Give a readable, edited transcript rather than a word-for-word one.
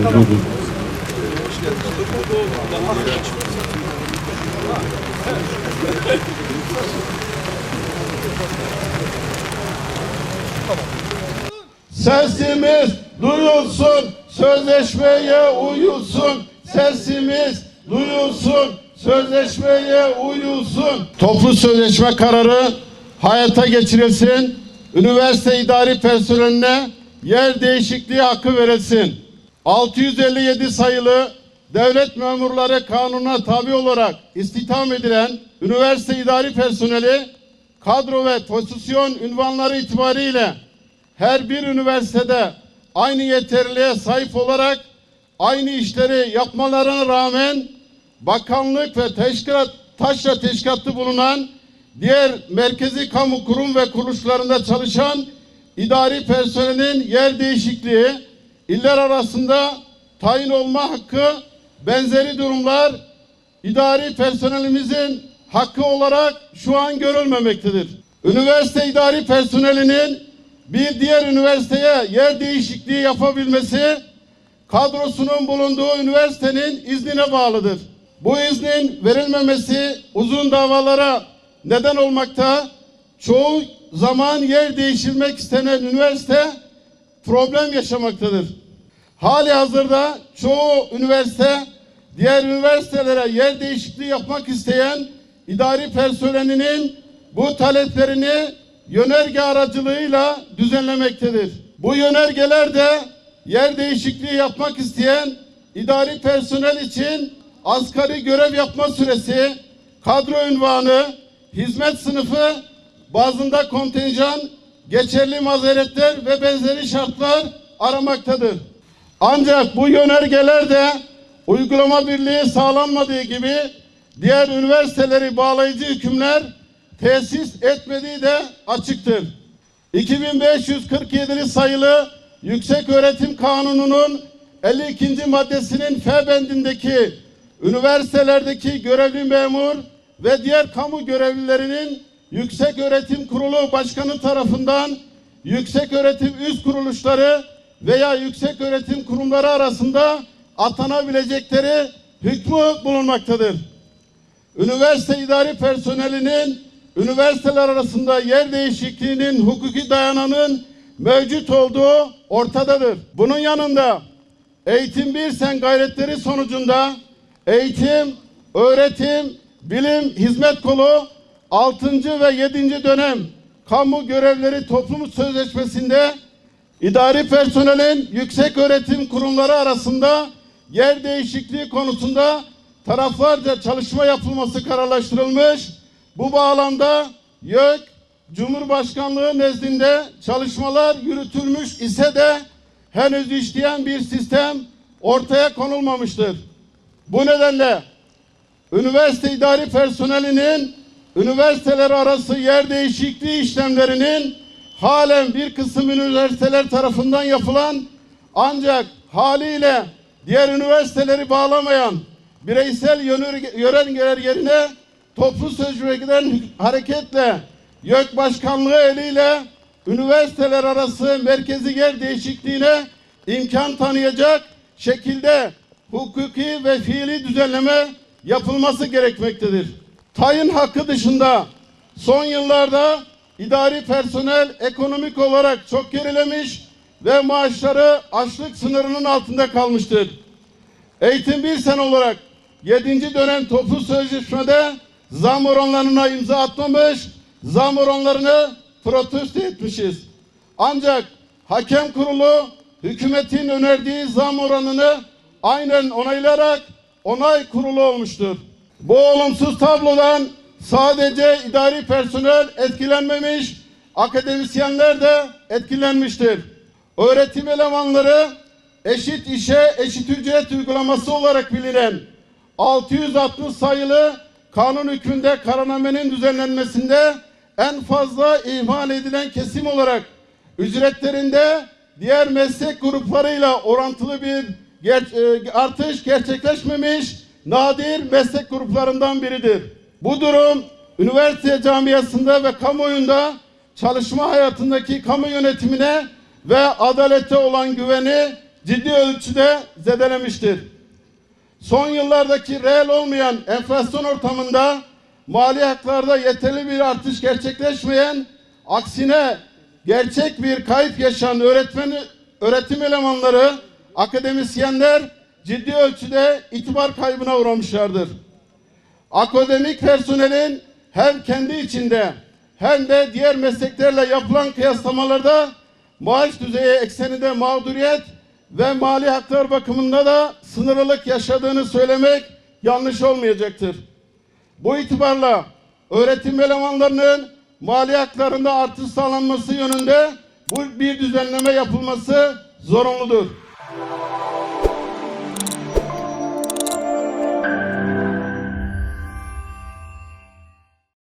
Tamam. Sesimiz duyulsun, sözleşmeye uyulsun. Sesimiz duyulsun, sözleşmeye uyulsun. Toplu sözleşme kararı hayata geçirilsin. Üniversite idari personeline yer değişikliği hakkı verilsin. 657 sayılı Devlet Memurları Kanunu'na tabi olarak istihdam edilen üniversite idari personeli kadro ve pozisyon unvanları itibariyle her bir üniversitede aynı yeterliliğe sahip olarak aynı işleri yapmalarına rağmen bakanlık ve taşra teşkilatı bulunan diğer merkezi kamu kurum ve kuruluşlarında çalışan idari personelin yer değişikliği, iller arasında tayin olma hakkı, benzeri durumlar idari personelimizin hakkı olarak şu an görülmemektedir. Üniversite idari personelinin bir diğer üniversiteye yer değişikliği yapabilmesi, kadrosunun bulunduğu üniversitenin iznine bağlıdır. Bu iznin verilmemesi uzun davalara neden olmakta. Çoğu zaman yer değiştirmek istenen üniversite problem yaşamaktadır. Hali hazırda çoğu üniversite diğer üniversitelere yer değişikliği yapmak isteyen idari personelinin bu taleplerini yönerge aracılığıyla düzenlemektedir. Bu yönergeler de yer değişikliği yapmak isteyen idari personel için asgari görev yapma süresi, kadro unvanı, hizmet sınıfı bazında kontenjan, geçerli mazeretler ve benzeri şartlar aramaktadır. Ancak bu yönergeler de uygulama birliği sağlanmadığı gibi diğer üniversiteleri bağlayıcı hükümler tesis etmediği de açıktır. 2547 sayılı Yükseköğretim Kanunu'nun 52. maddesinin F bendindeki üniversitelerdeki görevli memur ve diğer kamu görevlilerinin Yükseköğretim Kurulu Başkanı tarafından yükseköğretim üst kuruluşları veya yükseköğretim kurumları arasında atanabilecekleri hükmü bulunmaktadır. Üniversite idari personelinin üniversiteler arasında yer değişikliğinin hukuki dayanağının mevcut olduğu ortadadır. Bunun yanında eğitim bir sen gayretleri sonucunda eğitim, öğretim, bilim, hizmet kolu 6. ve 7. dönem kamu görevleri toplum sözleşmesinde idari personelin yüksek öğretim kurumları arasında yer değişikliği konusunda taraflarca çalışma yapılması kararlaştırılmış. Bu bağlamda YÖK Cumhurbaşkanlığı nezdinde çalışmalar yürütülmüş ise de henüz işleyen bir sistem ortaya konulmamıştır. Bu nedenle üniversite idari personelinin üniversiteler arası yer değişikliği işlemlerinin halen bir kısım üniversiteler tarafından yapılan ancak haliyle diğer üniversiteleri bağlamayan bireysel yönergeler yerine toplu sözleşmeden hareketle YÖK Başkanlığı eliyle üniversiteler arası merkezi yer değişikliğine imkan tanıyacak şekilde hukuki ve fiili düzenleme yapılması gerekmektedir. Tayin hakkı dışında son yıllarda idari personel ekonomik olarak çok gerilemiş ve maaşları açlık sınırının altında kalmıştır. Eğitim bir sene olarak 7. dönem toplu sözleşmede zam oranlarına imza atmamış, zam oranlarını protesto etmişiz. Ancak hakem kurulu hükümetin önerdiği zam oranını aynen onaylayarak onay kurulu olmuştur. Bu olumsuz tablodan sadece idari personel etkilenmemiş, akademisyenler de etkilenmiştir. Öğretim elemanları eşit işe eşit ücret uygulaması olarak bilinen 660 sayılı kanun hükmünde kararnamenin düzenlenmesinde en fazla ihmal edilen kesim olarak ücretlerinde diğer meslek gruplarıyla orantılı bir artış gerçekleşmemiş nadir meslek gruplarından biridir. Bu durum üniversite camiasında ve kamuoyunda çalışma hayatındaki kamu yönetimine ve adalete olan güveni ciddi ölçüde zedelemiştir. Son yıllardaki reel olmayan enflasyon ortamında mali haklarda yeterli bir artış gerçekleşmeyen, aksine gerçek bir kayıp yaşayan öğretim elemanları, akademisyenler ciddi ölçüde itibar kaybına uğramışlardır. Akademik personelin hem kendi içinde hem de diğer mesleklerle yapılan kıyaslamalarda maaş düzeyi ekseninde mağduriyet ve mali haklar bakımında da sınırlılık yaşadığını söylemek yanlış olmayacaktır. Bu itibarla öğretim elemanlarının mali haklarında artış sağlanması yönünde bir düzenleme yapılması zorunludur.